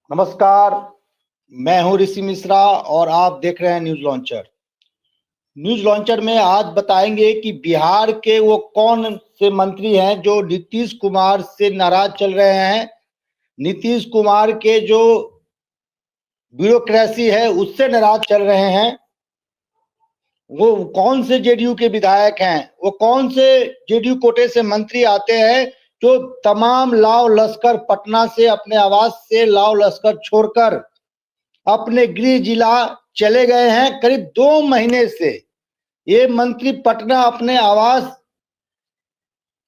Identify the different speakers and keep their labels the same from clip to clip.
Speaker 1: नमस्कार। मैं हूं ऋषि मिश्रा और आप देख रहे हैं न्यूज लॉन्चर। न्यूज लॉन्चर में आज बताएंगे कि बिहार के वो कौन से मंत्री हैं जो नीतीश कुमार से नाराज चल रहे हैं। नीतीश कुमार के जो ब्यूरोक्रेसी है उससे नाराज चल रहे हैं। वो कौन से जेडीयू के विधायक हैं, वो कौन से जेडीयू कोटे से मंत्री आते हैं जो तमाम लाव लश्कर पटना से अपने आवास से लाव लश्कर छोड़कर अपने गृह जिला चले गए हैं। करीब 2 महीने से ये मंत्री पटना अपने आवास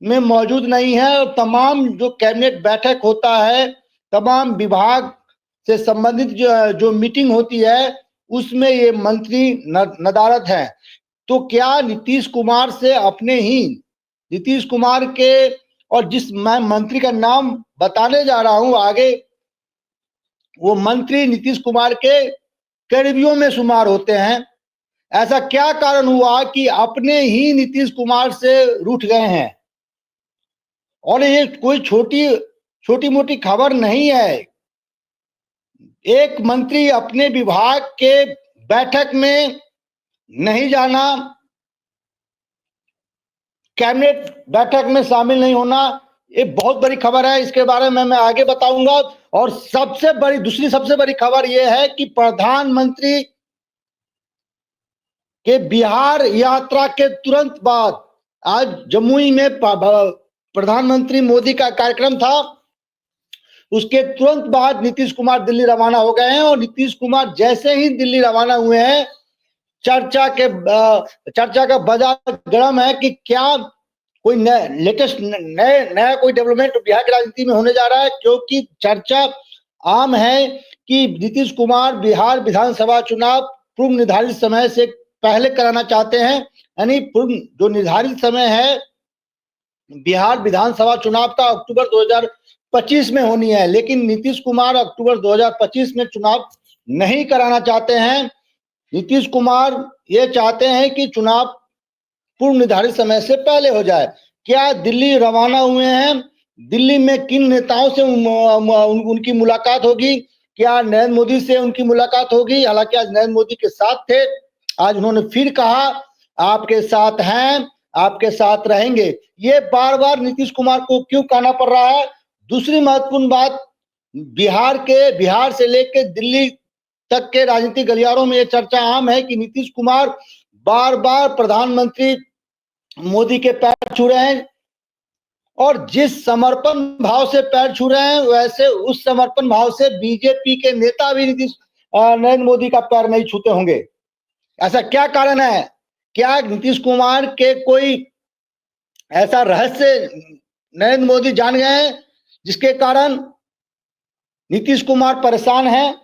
Speaker 1: में मौजूद नहीं है और तमाम जो कैबिनेट बैठक होता है, तमाम विभाग से संबंधित जो मीटिंग होती है उसमें ये मंत्री नदारद हैं। तो क्या नीतीश कुमार से अपने ही नीतीश कुमार के, और जिस मैं मंत्री का नाम बताने जा रहा हूं आगे, वो मंत्री नीतीश कुमार के करीबियों में शुमार होते हैं। ऐसा क्या कारण हुआ कि अपने ही नीतीश कुमार से रूठ गए हैं? और ये कोई छोटी मोटी खबर नहीं है। एक मंत्री अपने विभाग के बैठक में नहीं जाना, कैबिनेट बैठक में शामिल नहीं होना, ये बहुत बड़ी खबर है। इसके बारे में मैं आगे बताऊंगा। और दूसरी सबसे बड़ी खबर यह है कि प्रधानमंत्री के बिहार यात्रा के तुरंत बाद आज जमुई में प्रधानमंत्री मोदी का कार्यक्रम था। उसके तुरंत बाद नीतीश कुमार दिल्ली रवाना हो गए हैं और नीतीश कुमार जैसे ही दिल्ली रवाना हुए हैं, चर्चा का बाजार गर्म है कि क्या कोई लेटेस्ट नया कोई डेवलपमेंट बिहार की राजनीति में होने जा रहा है। क्योंकि चर्चा आम है कि नीतीश कुमार बिहार विधानसभा चुनाव पूर्व निर्धारित समय से पहले कराना चाहते हैं। यानी पूर्व जो निर्धारित समय है बिहार विधानसभा चुनाव का अक्टूबर 2025 में होनी है, लेकिन नीतीश कुमार अक्टूबर 2025 में चुनाव नहीं कराना चाहते हैं। नीतीश कुमार ये चाहते हैं कि चुनाव पूर्व निर्धारित समय से पहले हो जाए। क्या दिल्ली रवाना हुए हैं? दिल्ली में किन नेताओं से उनकी मुलाकात होगी? क्या नरेंद्र मोदी से उनकी मुलाकात होगी? हालांकि आज नरेंद्र मोदी के साथ थे, आज उन्होंने फिर कहा आपके साथ हैं, आपके साथ रहेंगे। ये बार बार नीतीश कुमार को क्यों कहना पड़ रहा है? दूसरी महत्वपूर्ण बात, बिहार से लेकर दिल्ली तक के राजनीतिक गलियारों में यह चर्चा आम है कि नीतीश कुमार बार बार प्रधानमंत्री मोदी के पैर छू रहे हैं और जिस समर्पण भाव से पैर छू रहे हैं वैसे उस समर्पण भाव से बीजेपी के नेता भी नरेंद्र मोदी का पैर नहीं छूते होंगे। ऐसा क्या कारण है? क्या नीतीश कुमार के कोई ऐसा रहस्य नरेंद्र मोदी जान गए हैं जिसके कारण नीतीश कुमार परेशान है?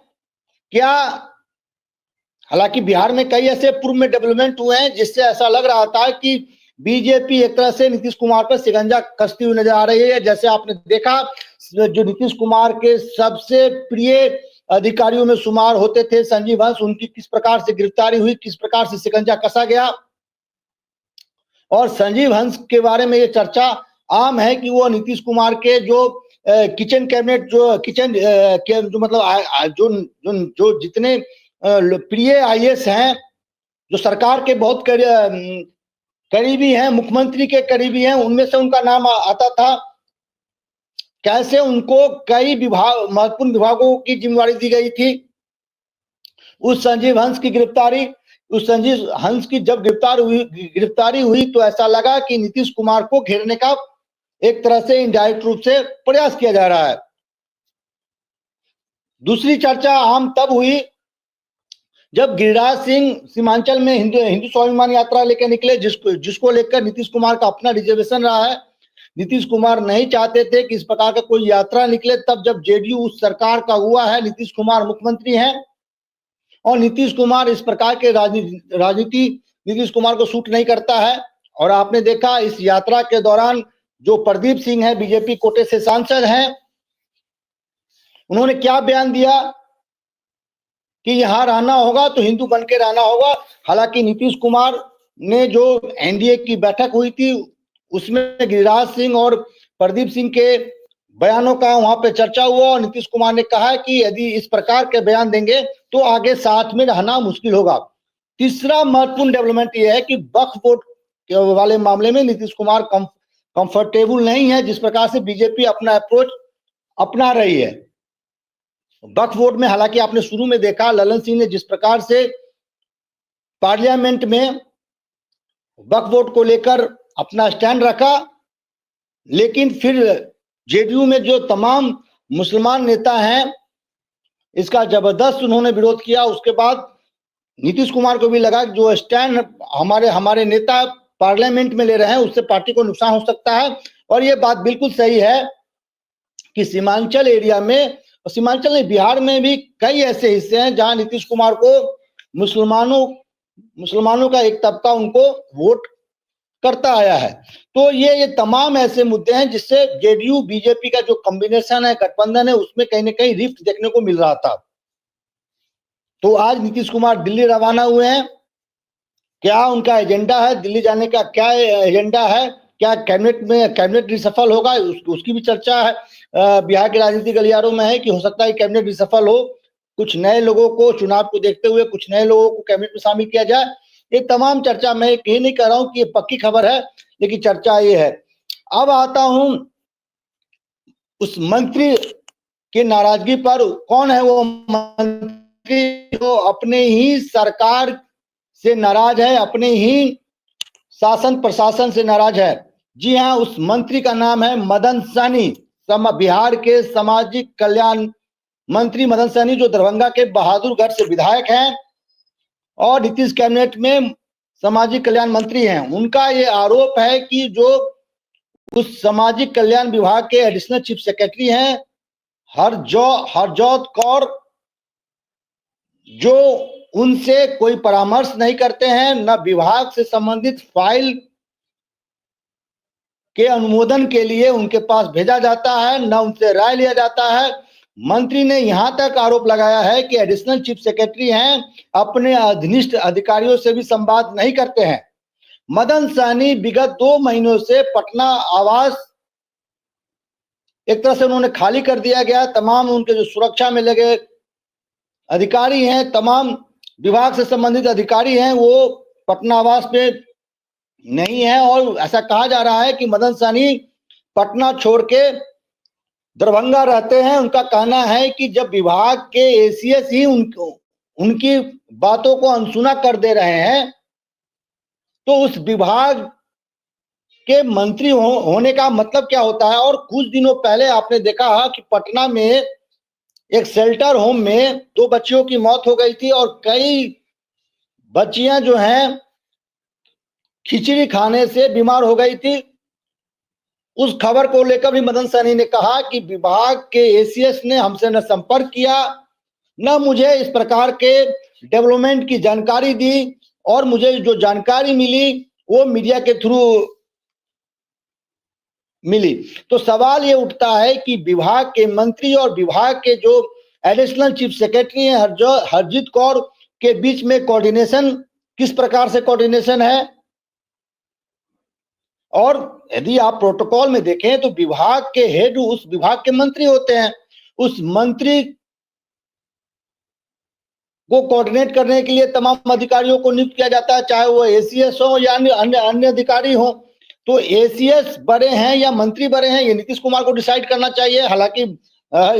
Speaker 1: क्या हालांकि बिहार में कई ऐसे पूर्व में डेवलपमेंट हुए हैं जिससे ऐसा लग रहा था कि बीजेपी एक तरह से नीतीश कुमार पर शिकंजा कसती हुई नजर आ रही है। जैसे आपने देखा, जो नीतीश कुमार के सबसे प्रिय अधिकारियों में शुमार होते थे संजीव हंस, उनकी किस प्रकार से गिरफ्तारी हुई, किस प्रकार से शिकंजा कसा गया। और संजीव हंस के बारे में ये चर्चा आम है कि वो नीतीश कुमार के जो किचन कैबिनेट जो मतलब जो जितने प्रिय आईएएस हैं, जो सरकार के बहुत करीबी हैं, मुख्यमंत्री के करीबी हैं, उनमें से उनका नाम आता था। कैसे उनको कई महत्वपूर्ण विभागों की जिम्मेदारी दी गई थी। उस संजीव हंस की जब गिरफ्तारी हुई तो ऐसा लगा कि नीतीश कुमार को घेरने का एक तरह से इनडायरेक्ट रूप से प्रयास किया जा रहा है। दूसरी चर्चा आम तब हुई जब गिरिराज सिंह सीमांचल में हिंदू स्वाभिमान यात्रा लेकर निकले, जिसको लेकर नीतीश कुमार का अपना रिजर्वेशन रहा है। नीतीश कुमार नहीं चाहते थे कि इस प्रकार का कोई यात्रा निकले। तब जब जेडीयू उस सरकार का हुआ है, नीतीश कुमार मुख्यमंत्री हैं और नीतीश कुमार इस प्रकार के राजनीति नीतीश कुमार को सूट नहीं करता है। और आपने देखा इस यात्रा के दौरान जो प्रदीप सिंह है, बीजेपी कोटे से सांसद हैं, उन्होंने क्या बयान दिया कि यहां रहना होगा तो हिंदू बन के रहना होगा। हालांकि नीतीश कुमार ने जो एनडीए की बैठक हुई थी उसमें गिरिराज सिंह और प्रदीप सिंह के बयानों का वहां पे चर्चा हुआ और नीतीश कुमार ने कहा कि यदि इस प्रकार के बयान देंगे तो आगे साथ में रहना मुश्किल होगा। तीसरा महत्वपूर्ण डेवलपमेंट यह है कि वक्फ बोर्ड वाले मामले में नीतीश कुमार कंफर्टेबल नहीं है जिस प्रकार से बीजेपी अपना अप्रोच अपना रही है। वक्फ बोर्ड में हालांकि आपने शुरू में देखा ललन सिंह ने जिस प्रकार से पार्लियामेंट में वक्फ बोर्ड को लेकर अपना स्टैंड रखा, लेकिन फिर जेडीयू में जो तमाम मुसलमान नेता हैं इसका जबरदस्त उन्होंने विरोध किया। उसके बाद नीतीश कुमार को भी लगा कि जो स्टैंड हमारे नेता पार्लियामेंट में ले रहे हैं उससे पार्टी को नुकसान हो सकता है। और ये बात बिल्कुल सही है कि सीमांचल एरिया में, सीमांचल नहीं बिहार में भी कई ऐसे हिस्से हैं जहां नीतीश कुमार को मुसलमानों का एक तबका उनको वोट करता आया है। तो ये तमाम ऐसे मुद्दे हैं जिससे जेडीयू बीजेपी का जो कॉम्बिनेशन है, गठबंधन है, उसमें कहीं ना कहीं रिफ्ट देखने को मिल रहा था। तो आज नीतीश कुमार दिल्ली रवाना हुए हैं। क्या उनका एजेंडा है, दिल्ली जाने का क्या एजेंडा है, क्या कैबिनेट रिसफल होगा, उसकी भी चर्चा है बिहार के राजनीतिक गलियारों में है कि हो सकता है कैबिनेट रिसफल हो, कुछ नए लोगों को चुनाव को देखते हुए कुछ नए लोगों को कैबिनेट में शामिल किया जाए। ये तमाम चर्चा, मैं ये नहीं कह रहा हूं कि ये पक्की खबर है, लेकिन चर्चा ये है। अब आता हूं उस मंत्री की नाराजगी पर। कौन है वो मंत्री जो अपने ही सरकार से नाराज है, अपने ही शासन प्रशासन से नाराज है? जी हाँ, उस मंत्री का नाम है मदन सहनी, बिहार के सामाजिक कल्याण मंत्री मदन सहनी, जो दरभंगा के बहादुरगढ़ से विधायक हैं और नीतीश कैबिनेट में सामाजिक कल्याण मंत्री हैं। उनका ये आरोप है कि जो उस सामाजिक कल्याण विभाग के एडिशनल चीफ सेक्रेटरी हैं हरजोत कौर, जो उनसे कोई परामर्श नहीं करते हैं, न विभाग से संबंधित फाइल के अनुमोदन के लिए उनके पास भेजा जाता है, न उनसे राय लिया जाता है। मंत्री ने यहां तक आरोप लगाया है कि एडिशनल चीफ सेक्रेटरी हैं, अपने अधीनस्थ अधिकारियों से भी संवाद नहीं करते हैं। मदन सहनी विगत 2 महीनों से पटना आवास एक तरह से उन्होंने खाली कर दिया गया। तमाम उनके जो सुरक्षा में लगे अधिकारी हैं, तमाम विभाग से संबंधित अधिकारी हैं, वो पटना आवास पे नहीं है। और ऐसा कहा जा रहा है कि मदन सहनी पटना छोड़ के दरभंगा रहते हैं। उनका कहना है कि जब विभाग के एसीएस ही उनकी बातों को अनसुना कर दे रहे हैं तो उस विभाग के मंत्री होने का मतलब क्या होता है? और कुछ दिनों पहले आपने देखा कि पटना में एक शेल्टर होम में 2 बच्चियों की मौत हो गई थी और कई बच्चियां जो हैं खिचड़ी खाने से बीमार हो गई थी। उस खबर को लेकर भी मदन सहनी ने कहा कि विभाग के एसीएस ने हमसे न संपर्क किया, न मुझे इस प्रकार के डेवलपमेंट की जानकारी दी, और मुझे जो जानकारी मिली वो मीडिया के थ्रू मिली। तो सवाल ये उठता है कि विभाग के मंत्री और विभाग के जो एडिशनल चीफ सेक्रेटरी हैं हरजीत कौर के बीच में कोऑर्डिनेशन किस प्रकार से कोऑर्डिनेशन है? और यदि आप प्रोटोकॉल में देखें तो विभाग के हेड उस विभाग के मंत्री होते हैं। उस मंत्री को कोऑर्डिनेट करने के लिए तमाम अधिकारियों को नियुक्त किया जाता है, चाहे वो एसीएस हो या अन्य अधिकारी हो। तो एसीएस बड़े हैं या मंत्री बड़े हैं, ये नीतीश कुमार को डिसाइड करना चाहिए। हालांकि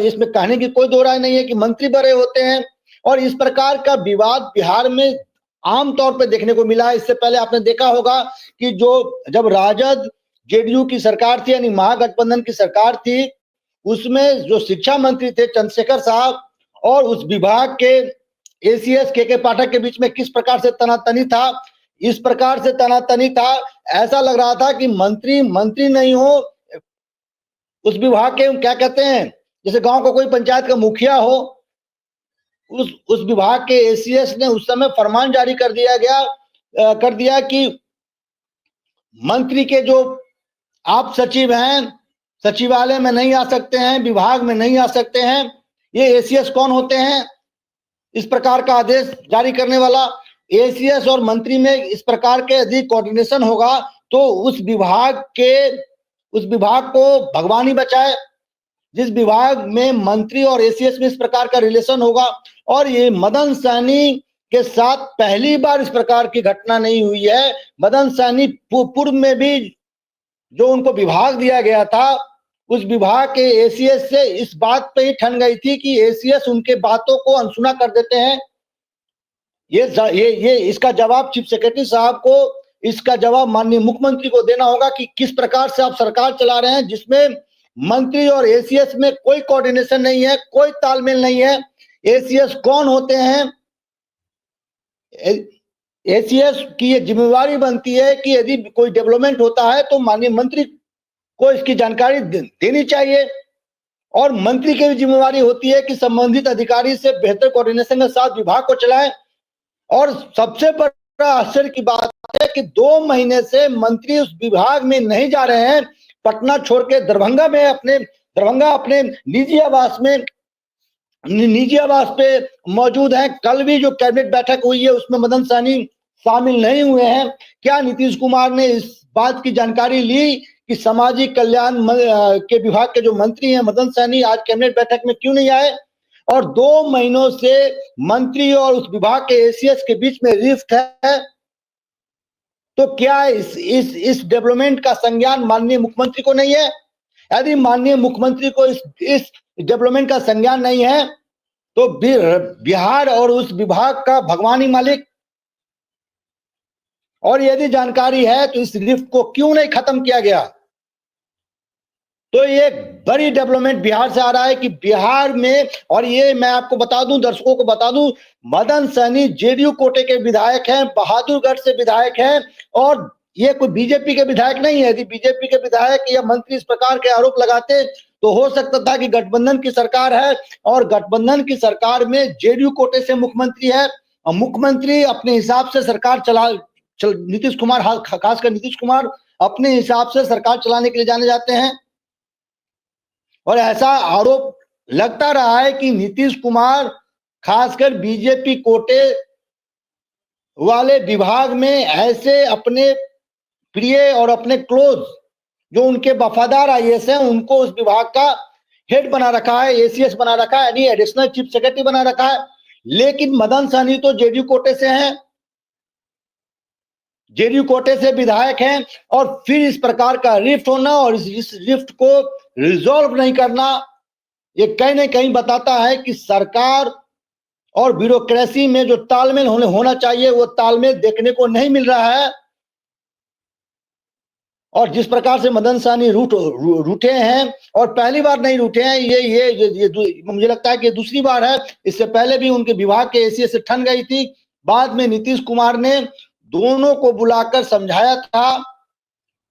Speaker 1: इसमें कहने की कोई दो राय नहीं है कि मंत्री बड़े होते हैं। और इस प्रकार का विवाद बिहार में आमतौर पर देखने को मिला है। इससे पहले आपने देखा होगा कि जब राजद जेडीयू की सरकार थी, यानी महागठबंधन की सरकार थी, उसमें जो शिक्षा मंत्री थे चंद्रशेखर साहब और उस विभाग के एसीएस के पाठक के बीच में किस प्रकार से तनातनी था। इस प्रकार से तनातनी था, ऐसा लग रहा था कि मंत्री नहीं हो, उस विभाग के क्या कहते हैं, जैसे गांव का कोई पंचायत का मुखिया हो, उस विभाग के एसीएस ने उस समय फरमान जारी कर दिया कि मंत्री के जो आप सचिव हैं सचिवालय में नहीं आ सकते हैं, विभाग में नहीं आ सकते हैं। ये एसीएस कौन होते हैं? इस प्रकार का आदेश जारी करने वाला। एसीएस और मंत्री में इस प्रकार के यदि कोऑर्डिनेशन होगा तो उस विभाग को भगवान ही बचाए, जिस विभाग में मंत्री और एसीएस में इस प्रकार का रिलेशन होगा, और ये मदन सहनी के साथ पहली बार इस प्रकार की घटना नहीं हुई है। मदन सहनी पूर्व में भी जो उनको विभाग दिया गया था, उस विभाग के एसीएस से इस बात पे ही ठन गई थी कि एसीएस उनके बातों को अनसुना कर देते हैं। ये इसका जवाब चीफ सेक्रेटरी साहब को, इसका जवाब माननीय मुख्यमंत्री को देना होगा कि किस प्रकार से आप सरकार चला रहे हैं जिसमें मंत्री और एसीएस में कोई कोऑर्डिनेशन नहीं है, कोई तालमेल नहीं है। एसीएस कौन होते हैं? एसीएस की ये जिम्मेवारी बनती है कि यदि कोई डेवलपमेंट होता है तो माननीय मंत्री को इसकी जानकारी देनी चाहिए, और मंत्री की भी जिम्मेवारी होती है कि संबंधित अधिकारी से बेहतर कोऑर्डिनेशन के साथ विभाग को चलाएं। और सबसे बड़ा आश्चर्य की बात है कि 2 महीने से मंत्री उस विभाग में नहीं जा रहे हैं, पटना छोड़ के दरभंगा अपने निजी आवास पे मौजूद हैं। कल भी जो कैबिनेट बैठक हुई है उसमें मदन सहनी शामिल नहीं हुए हैं। क्या नीतीश कुमार ने इस बात की जानकारी ली कि सामाजिक कल्याण के विभाग के जो मंत्री हैं मदन सहनी आज कैबिनेट बैठक में क्यों नहीं आए? और 2 महीनों से मंत्री और उस विभाग के एसीएस के बीच में रिफ्ट है। तो क्या इस डेवलपमेंट का संज्ञान माननीय मुख्यमंत्री को नहीं है? यदि माननीय मुख्यमंत्री को इस डेवलपमेंट का संज्ञान नहीं है तो बिहार और उस विभाग का भगवान ही मालिक। और यदि जानकारी है तो इस रिफ्ट को क्यों नहीं खत्म किया गया? तो ये बड़ी डेवलपमेंट बिहार से आ रहा है कि बिहार में, और ये मैं आपको बता दूं, दर्शकों को बता दूं, मदन सहनी जेडीयू कोटे के विधायक हैं, बहादुरगढ़ से विधायक हैं, और ये कोई बीजेपी के विधायक नहीं है। यदि बीजेपी के विधायक या मंत्री इस प्रकार के आरोप लगाते तो हो सकता था कि गठबंधन की सरकार है, और गठबंधन की सरकार में जेडीयू कोटे से मुख्यमंत्री है, और मुख्यमंत्री अपने हिसाब से सरकार नीतीश कुमार, खासकर नीतीश कुमार अपने हिसाब से सरकार चलाने के लिए जाने जाते हैं। और ऐसा आरोप लगता रहा है कि नीतीश कुमार खासकर बीजेपी कोटे वाले विभाग में ऐसे अपने प्रिय और अपने क्लोज जो उनके वफादार आईएएस हैं उनको उस विभाग का हेड बना रखा है, एसीएस बना रखा है, यानी एडिशनल चीफ सेक्रेटरी बना रखा है। लेकिन मदन सहनी तो जेडीयू कोटे से हैं, जेडीयू कोटे से विधायक हैं, और फिर इस प्रकार का रिफ्ट होना और इस रिफ्ट को रिजॉल्व नहीं करना, ये कहीं ना कहीं बताता है कि सरकार और ब्यूरोक्रेसी में जो तालमेल होना चाहिए वो तालमेल देखने को नहीं मिल रहा है। और जिस प्रकार से मदन सहनी रूठे हैं, और पहली बार नहीं रूठे हैं, ये मुझे लगता है कि दूसरी बार है। इससे पहले भी उनके विभाग के एसीएस से ठन गई थी। बाद में नीतीश कुमार ने दोनों को बुलाकर समझाया था,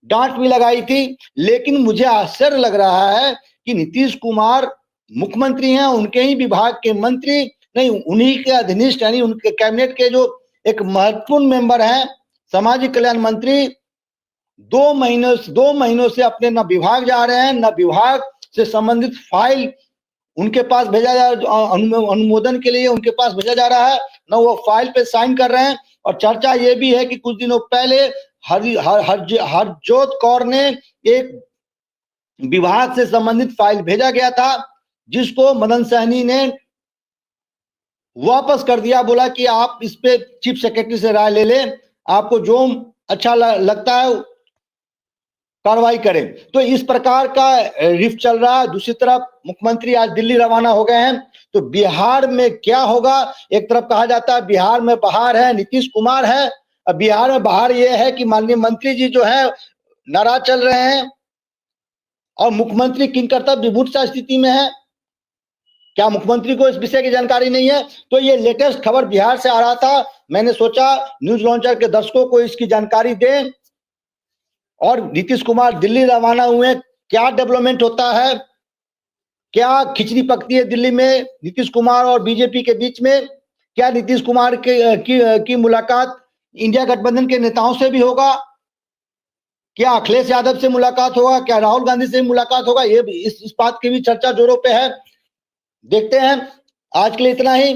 Speaker 1: डांट भी लगाई थी। लेकिन मुझे आश्चर्य लग रहा है कि नीतीश कुमार मुख्यमंत्री हैं, उनके ही विभाग के मंत्री नहीं, उन्हीं के अधीनस्थ यानी उनके कैबिनेट के जो एक महत्वपूर्ण मेंबर हैं सामाजिक कल्याण मंत्री, 2 महीनों से अपने न विभाग जा रहे हैं, न विभाग से संबंधित फाइल उनके पास भेजा जा अनुमोदन के लिए उनके पास भेजा जा रहा है, न वो फाइल पे साइन कर रहे हैं। और चर्चा ये भी है कि कुछ दिनों पहले हरजोत कौर ने एक विभाग से संबंधित फाइल भेजा गया था, जिसको मदन सहनी ने वापस कर दिया, बोला कि आप इस पे चीफ सेक्रेटरी से राय ले लें, आपको जो अच्छा लगता है कार्रवाई करें। तो इस प्रकार का रिफ्ट चल रहा है। दूसरी तरफ मुख्यमंत्री आज दिल्ली रवाना हो गए हैं, तो बिहार में क्या होगा? एक तरफ कहा जाता है बिहार में बहार है, नीतीश कुमार है। अब बिहार में बहार ये है कि माननीय मंत्री जी जो है नाराज चल रहे हैं, और मुख्यमंत्री किंकरतब विभूत सा स्थिति में है। क्या मुख्यमंत्री को इस विषय की जानकारी नहीं है? तो ये लेटेस्ट खबर बिहार से आ रहा था, मैंने सोचा न्यूज लॉन्चर के दर्शकों को इसकी जानकारी दें। और नीतीश कुमार दिल्ली रवाना हुए, क्या डेवलपमेंट होता है, क्या खिचड़ी पकती है दिल्ली में नीतीश कुमार और बीजेपी के बीच में? क्या नीतीश कुमार की मुलाकात इंडिया गठबंधन के नेताओं से भी होगा? क्या अखिलेश यादव से मुलाकात होगा? क्या राहुल गांधी से मुलाकात होगा? ये भी इस बात की भी चर्चा जोरों पे है। देखते हैं। आज के लिए इतना ही।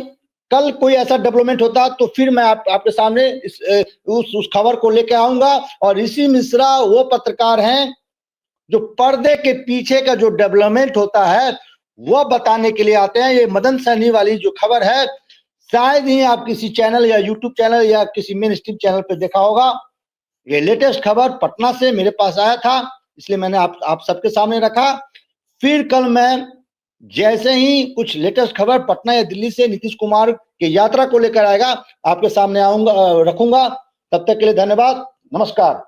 Speaker 1: कल कोई ऐसा डेवलपमेंट होता तो फिर मैं आपके सामने उस खबर को लेकर आऊंगा। और ऋषि मिश्रा वो पत्रकार हैं जो पर्दे के पीछे का जो डेवलपमेंट होता है वह बताने के लिए आते हैं। ये मदन सहनी वाली जो खबर है शायद ही आप किसी चैनल या यूट्यूब चैनल या किसी मेन स्ट्रीम चैनल पे देखा होगा। ये लेटेस्ट खबर पटना से मेरे पास आया था, इसलिए मैंने आप सबके सामने रखा। फिर कल मैं जैसे ही कुछ लेटेस्ट खबर पटना या दिल्ली से नीतीश कुमार की यात्रा को लेकर आएगा आपके सामने आऊंगा, रखूंगा। तब तक के लिए धन्यवाद, नमस्कार।